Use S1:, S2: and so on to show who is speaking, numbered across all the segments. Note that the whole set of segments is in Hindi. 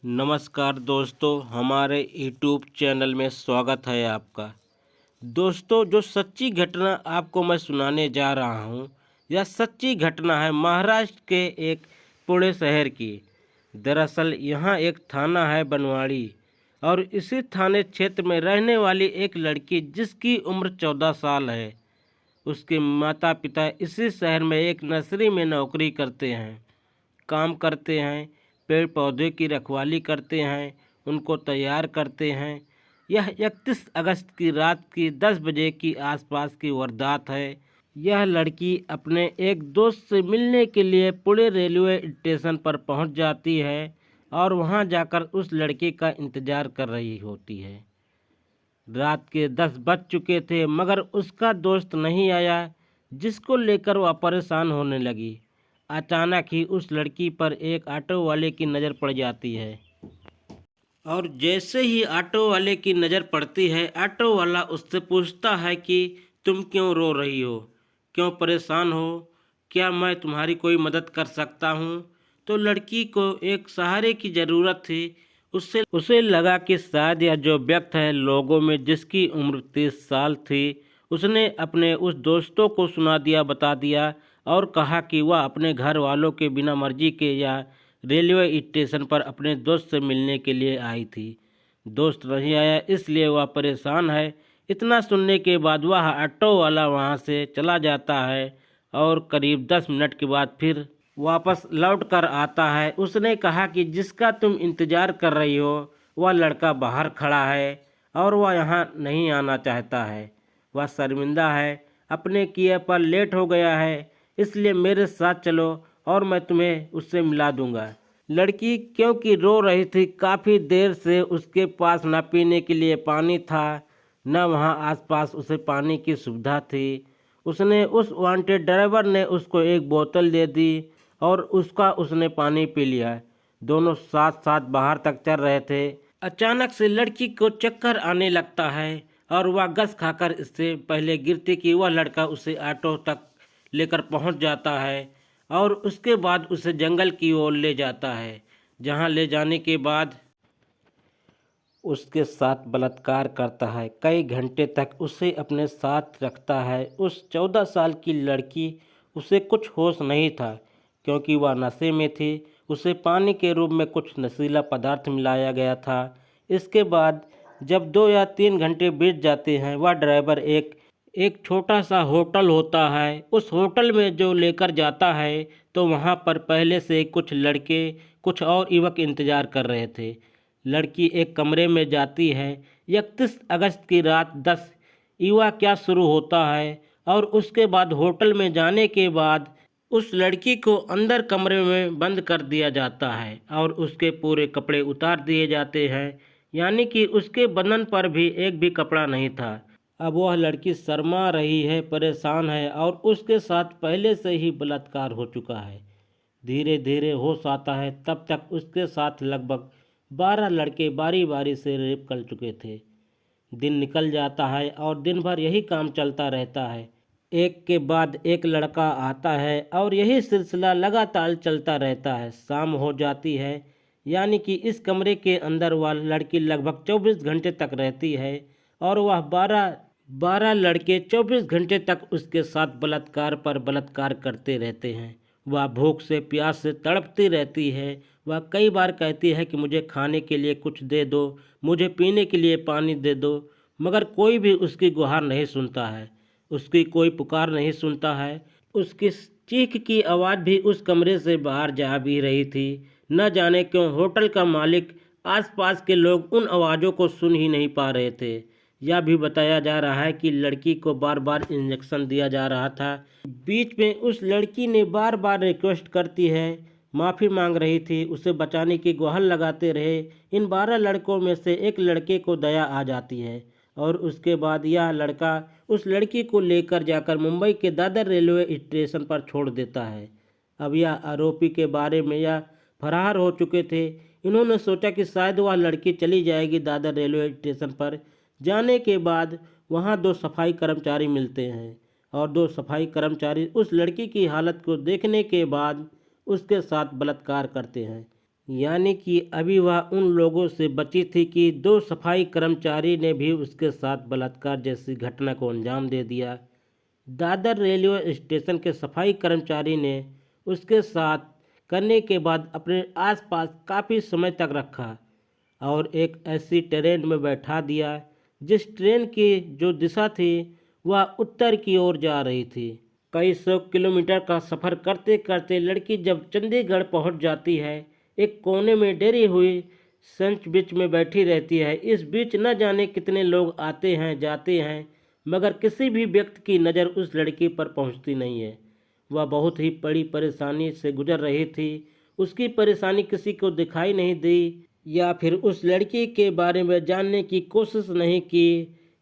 S1: नमस्कार दोस्तों, हमारे यूट्यूब चैनल में स्वागत है आपका। दोस्तों, जो सच्ची घटना आपको मैं सुनाने जा रहा हूँ, यह सच्ची घटना है महाराष्ट्र के एक पुणे शहर की। दरअसल यहाँ एक थाना है बनवाड़ी, और इसी थाने क्षेत्र में रहने वाली एक लड़की जिसकी उम्र 14 साल है। उसके माता पिता इसी शहर में एक नर्सरी में नौकरी करते हैं, काम करते हैं, पेड़ पौधे की रखवाली करते हैं, उनको तैयार करते हैं। यह 31 अगस्त की रात की 10 बजे की आसपास की वारदात है। यह लड़की अपने एक दोस्त से मिलने के लिए पुणे रेलवे स्टेशन पर पहुंच जाती है और वहां जाकर उस लड़के का इंतज़ार कर रही होती है। रात के 10 बज चुके थे मगर उसका दोस्त नहीं आया, जिसको लेकर वह परेशान होने लगी। अचानक ही उस लड़की पर एक ऑटो वाले की नज़र पड़ जाती है, और जैसे ही ऑटो वाले की नज़र पड़ती है, ऑटो वाला उससे पूछता है कि तुम क्यों रो रही हो, क्यों परेशान हो, क्या मैं तुम्हारी कोई मदद कर सकता हूँ। तो लड़की को एक सहारे की ज़रूरत थी। उससे उसे लगा कि शायद यह जो व्यक्ति है लोगों में जिसकी उम्र 30 साल थी, उसने अपने उस दोस्तों को सुना दिया, बता दिया और कहा कि वह अपने घर वालों के बिना मर्जी के या रेलवे स्टेशन पर अपने दोस्त से मिलने के लिए आई थी। दोस्त नहीं आया इसलिए वह परेशान है। इतना सुनने के बाद वह ऑटो वाला वहां से चला जाता है और करीब 10 मिनट के बाद फिर वापस लौट कर आता है। उसने कहा कि जिसका तुम इंतज़ार कर रही हो वह लड़का बाहर खड़ा है और वह यहाँ नहीं आना चाहता है। वह शर्मिंदा है, अपने किए पर लेट हो गया है, इसलिए मेरे साथ चलो और मैं तुम्हें उससे मिला दूंगा। लड़की क्योंकि रो रही थी, काफ़ी देर से उसके पास न पीने के लिए पानी था, न वहाँ आसपास उसे पानी की सुविधा थी। उसने उस वांटेड ड्राइवर ने उसको एक बोतल दे दी और उसने पानी पी लिया। दोनों साथ साथ बाहर तक चल रहे थे। अचानक से लड़की को चक्कर आने लगता है और वह गस खाकर इससे पहले गिरती कि वह लड़का उसे ऑटो तक लेकर पहुंच जाता है और उसके बाद उसे जंगल की ओर ले जाता है, जहां ले जाने के बाद उसके साथ बलात्कार करता है। कई घंटे तक उसे अपने साथ रखता है। उस 14 साल की लड़की, उसे कुछ होश नहीं था क्योंकि वह नशे में थी। उसे पानी के रूप में कुछ नशीला पदार्थ मिलाया गया था। इसके बाद जब 2 या 3 घंटे बीत जाते हैं, वह ड्राइवर एक एक छोटा सा होटल होता है, उस होटल में जो लेकर जाता है, तो वहाँ पर पहले से कुछ लड़के, कुछ और युवक इंतज़ार कर रहे थे। लड़की एक कमरे में जाती है। 31 अगस्त की रात 10 युवा क्या शुरू होता है, और उसके बाद होटल में जाने के बाद उस लड़की को अंदर कमरे में बंद कर दिया जाता है और उसके पूरे कपड़े उतार दिए जाते हैं, यानी कि उसके बदन पर भी एक भी कपड़ा नहीं था। अब वह लड़की शर्मा रही है, परेशान है और उसके साथ पहले से ही बलात्कार हो चुका है। धीरे धीरे होश आता है, तब तक उसके साथ लगभग 12 लड़के बारी बारी से रेप कर चुके थे। दिन निकल जाता है और दिन भर यही काम चलता रहता है। एक के बाद एक लड़का आता है और यही सिलसिला लगातार चलता रहता है। शाम हो जाती है, यानी कि इस कमरे के अंदर वह लड़की लगभग 24 घंटे तक रहती है और वह 12 लड़के 24 घंटे तक उसके साथ बलात्कार पर बलात्कार करते रहते हैं। वह भूख से, प्यास से तड़पती रहती है। वह कई बार कहती है कि मुझे खाने के लिए कुछ दे दो, मुझे पीने के लिए पानी दे दो, मगर कोई भी उसकी गुहार नहीं सुनता है, उसकी कोई पुकार नहीं सुनता है। उसकी चीख की आवाज़ भी उस कमरे से बाहर जा भी रही थी। न जाने क्यों होटल का मालिक, आसपास के लोग उन आवाज़ों को सुन ही नहीं पा रहे थे। यह भी बताया जा रहा है कि लड़की को बार बार इंजेक्शन दिया जा रहा था। बीच में उस लड़की ने बार बार रिक्वेस्ट करती है, माफ़ी मांग रही थी, उसे बचाने की गुहार लगाते रहे। इन 12 लड़कों में से एक लड़के को दया आ जाती है और उसके बाद यह लड़का उस लड़की को लेकर जाकर मुंबई के दादर रेलवे स्टेशन पर छोड़ देता है। अब यह आरोपी के बारे में यह फरार हो चुके थे। इन्होंने सोचा कि शायद वह लड़की चली जाएगी। दादर रेलवे स्टेशन पर जाने के बाद वहां 2 सफाई कर्मचारी मिलते हैं और 2 सफाई कर्मचारी उस लड़की की हालत को देखने के बाद उसके साथ बलात्कार करते हैं। यानी कि अभी वह उन लोगों से बची थी कि दो सफाई कर्मचारी ने भी उसके साथ बलात्कार जैसी घटना को अंजाम दे दिया। दादर रेलवे स्टेशन के सफाई कर्मचारी ने उसके साथ करने के बाद अपने आसपास काफ़ी समय तक रखा और एक ऐसी ट्रेन में बैठा दिया जिस ट्रेन की जो दिशा थी वह उत्तर की ओर जा रही थी। कई सौ किलोमीटर का सफ़र करते करते लड़की जब चंडीगढ़ पहुंच जाती है, एक कोने में डरी हुई संच बीच में बैठी रहती है। इस बीच न जाने कितने लोग आते हैं जाते हैं, मगर किसी भी व्यक्ति की नज़र उस लड़की पर पहुंचती नहीं है। वह बहुत ही बड़ी परेशानी से गुजर रही थी। उसकी परेशानी किसी को दिखाई नहीं दी या फिर उस लड़की के बारे में जानने की कोशिश नहीं की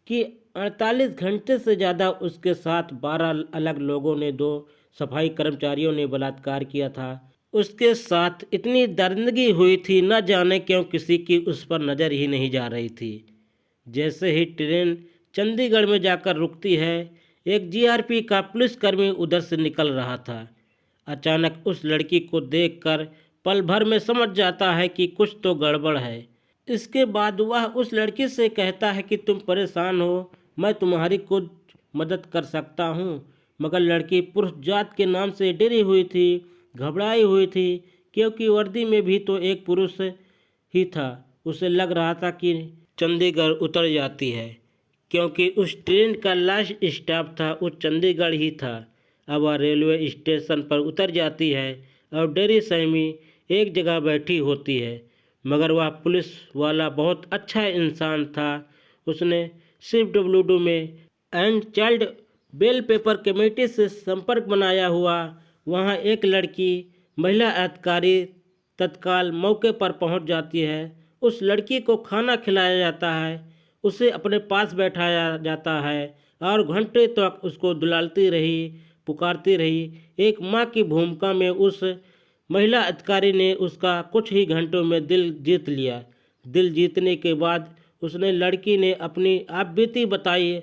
S1: कि 48 घंटे से ज़्यादा उसके साथ 12 अलग लोगों ने, 2 सफाई कर्मचारियों ने बलात्कार किया था। उसके साथ इतनी दरिंदगी हुई थी, न जाने क्यों किसी की उस पर नज़र ही नहीं जा रही थी। जैसे ही ट्रेन चंडीगढ़ में जाकर रुकती है, एक जीआरपी का पुलिसकर्मी उधर से निकल रहा था। अचानक उस लड़की को देखकर पल भर में समझ जाता है कि कुछ तो गड़बड़ है। इसके बाद वह उस लड़की से कहता है कि तुम परेशान हो, मैं तुम्हारी कुछ मदद कर सकता हूँ। मगर लड़की पुरुष जात के नाम से डरी हुई थी, घबराई हुई थी, क्योंकि वर्दी में भी तो एक पुरुष ही था। उसे लग रहा था कि चंडीगढ़ उतर जाती है, क्योंकि उस ट्रेन का लास्ट स्टॉप था वो चंडीगढ़ ही था। अब वह रेलवे स्टेशन पर उतर जाती है और डरी सहमी एक जगह बैठी होती है। मगर वह पुलिस वाला बहुत अच्छा इंसान था। उसने CWD में and child bail paper committee से संपर्क बनाया हुआ। वहाँ एक लड़की महिला अधिकारी तत्काल मौके पर पहुँच जाती है। उस लड़की को खाना खिलाया जाता है, उसे अपने पास बैठाया जाता है और घंटे तक उसको दुलारती रही, पुकारती रही। एक माँ की भूमिका में उस महिला अधिकारी ने उसका कुछ ही घंटों में दिल जीत लिया। दिल जीतने के बाद उसने लड़की ने अपनी आपबीती बताई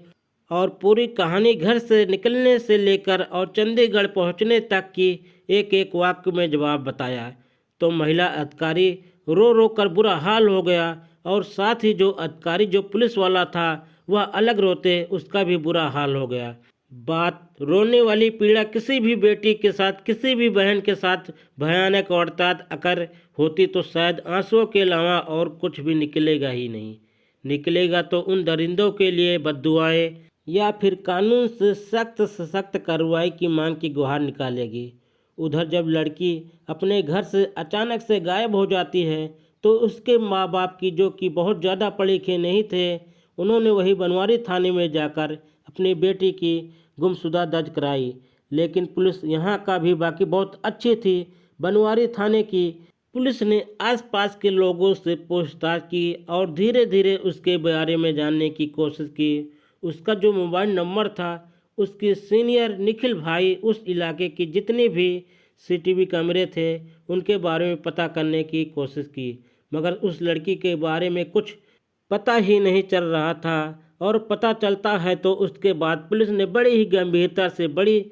S1: और पूरी कहानी घर से निकलने से लेकर और चंडीगढ़ पहुंचने तक की एक एक वाक्य में जवाब बताया। तो महिला अधिकारी रो रो कर बुरा हाल हो गया और साथ ही जो अधिकारी जो पुलिस वाला था वह अलग रोते उसका भी बुरा हाल हो गया। बात रोने वाली पीड़ा किसी भी बेटी के साथ, किसी भी बहन के साथ भयानक अर्थात अगर होती तो शायद आंसुओं के अलावा और कुछ भी निकलेगा ही नहीं। निकलेगा तो उन दरिंदों के लिए बद्दुआएं या फिर कानून से सख्त कार्रवाई की मांग की गुहार निकालेगी। उधर जब लड़की अपने घर से अचानक से गायब हो जाती है तो उसके माँ बाप की, जो कि बहुत ज़्यादा पढ़े लिखे नहीं थे, उन्होंने वही बनवारी थाने में जाकर अपनी बेटी की गुमशुदा दर्ज कराई। लेकिन पुलिस यहाँ का भी बाकी बहुत अच्छी थी। बनवारी थाने की पुलिस ने आसपास के लोगों से पूछताछ की और धीरे धीरे उसके बारे में जानने की कोशिश की। उसका जो मोबाइल नंबर था, उसके सीनियर निखिल भाई उस इलाके की जितने भी CCTV कैमरे थे उनके बारे में पता करने की कोशिश की, मगर उस लड़की के बारे में कुछ पता ही नहीं चल रहा था। और पता चलता है तो उसके बाद पुलिस ने बड़ी ही गंभीरता से, बड़ी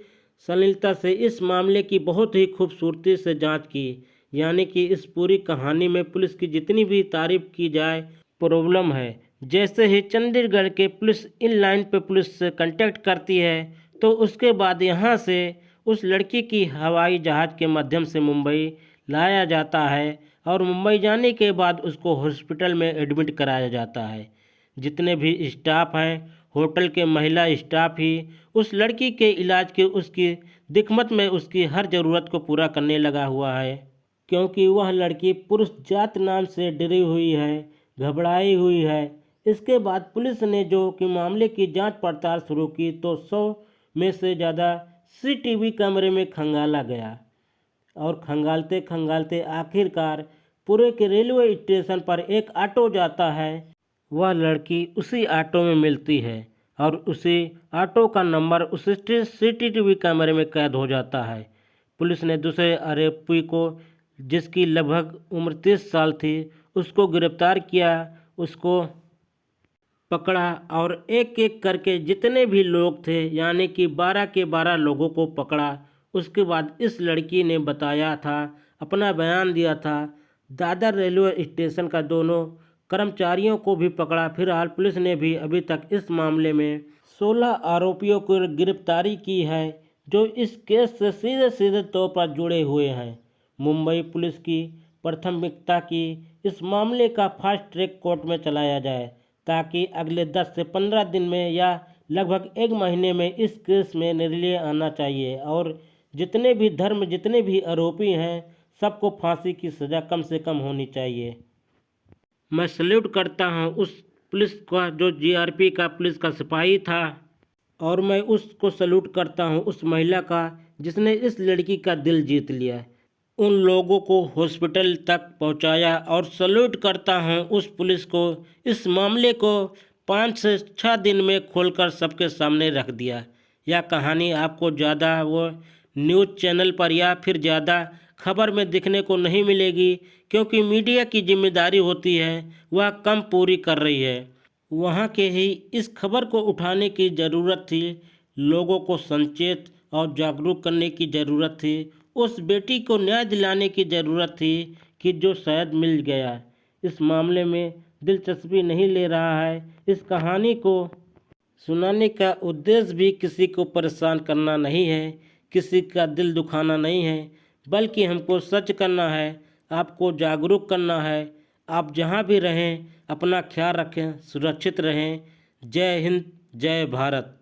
S1: सलीलता से इस मामले की बहुत ही खूबसूरती से जांच की। यानी कि इस पूरी कहानी में पुलिस की जितनी भी तारीफ की जाए प्रॉब्लम है। जैसे ही चंडीगढ़ के पुलिस इन लाइन पे पुलिस से कांटेक्ट करती है तो उसके बाद यहाँ से उस लड़की की हवाई जहाज़ के माध्यम से मुंबई लाया जाता है और मुंबई जाने के बाद उसको हॉस्पिटल में एडमिट कराया जाता है। जितने भी स्टाफ हैं, होटल के महिला स्टाफ ही उस लड़की के इलाज के, उसकी दिक्कत में उसकी हर ज़रूरत को पूरा करने लगा हुआ है, क्योंकि वह लड़की पुरुष जात नाम से डरी हुई है, घबराई हुई है। इसके बाद पुलिस ने जो कि मामले की जांच पड़ताल शुरू की तो 100 में से ज़्यादा CCTV कैमरे में खंगाला गया और खंगालते खंगालते आखिरकार पूरे के रेलवे स्टेशन पर एक ऑटो जाता है। वह लड़की उसी ऑटो में मिलती है और उसी ऑटो का नंबर उस CCTV कैमरे में कैद हो जाता है। पुलिस ने दूसरे आरोपी को, जिसकी लगभग उम्र 30 साल थी, उसको गिरफ्तार किया, उसको पकड़ा और एक एक करके जितने भी लोग थे यानी कि 12 के 12 लोगों को पकड़ा। उसके बाद इस लड़की ने बताया था, अपना बयान दिया था। दादर रेलवे स्टेशन का दोनों कर्मचारियों को भी पकड़ा। फिलहाल पुलिस ने भी अभी तक इस मामले में 16 आरोपियों को गिरफ्तारी की है, जो इस केस से सीधे सीधे तौर पर जुड़े हुए हैं। मुंबई पुलिस की प्राथमिकता की इस मामले का फास्ट ट्रैक कोर्ट में चलाया जाए, ताकि अगले 10 से 15 दिन में या लगभग 1 महीने में इस केस में निर्णय आना चाहिए और जितने भी आरोपी हैं, सबको फांसी की सज़ा कम से कम होनी चाहिए। मैं सल्यूट करता हूं उस पुलिस का जो जीआरपी का पुलिस का सिपाही था, और मैं उसको सल्यूट करता हूं उस महिला का जिसने इस लड़की का दिल जीत लिया, उन लोगों को हॉस्पिटल तक पहुंचाया। और सल्यूट करता हूं उस पुलिस को, इस मामले को 5 से 6 दिन में खोलकर सबके सामने रख दिया। यह कहानी आपको ज़्यादा वो न्यूज़ चैनल पर या फिर ज़्यादा खबर में दिखने को नहीं मिलेगी, क्योंकि मीडिया की जिम्मेदारी होती है वह कम पूरी कर रही है। वहाँ के ही इस खबर को उठाने की ज़रूरत थी, लोगों को संचेत और जागरूक करने की ज़रूरत थी, उस बेटी को न्याय दिलाने की ज़रूरत थी कि जो शायद मिल गया। इस मामले में दिलचस्पी नहीं ले रहा है। इस कहानी को सुनाने का उद्देश्य भी किसी को परेशान करना नहीं है, किसी का दिल दुखाना नहीं है, बल्कि हमको सच करना है, आपको जागरूक करना है। आप जहाँ भी रहें अपना ख्याल रखें, सुरक्षित रहें। जय हिंद, जय भारत।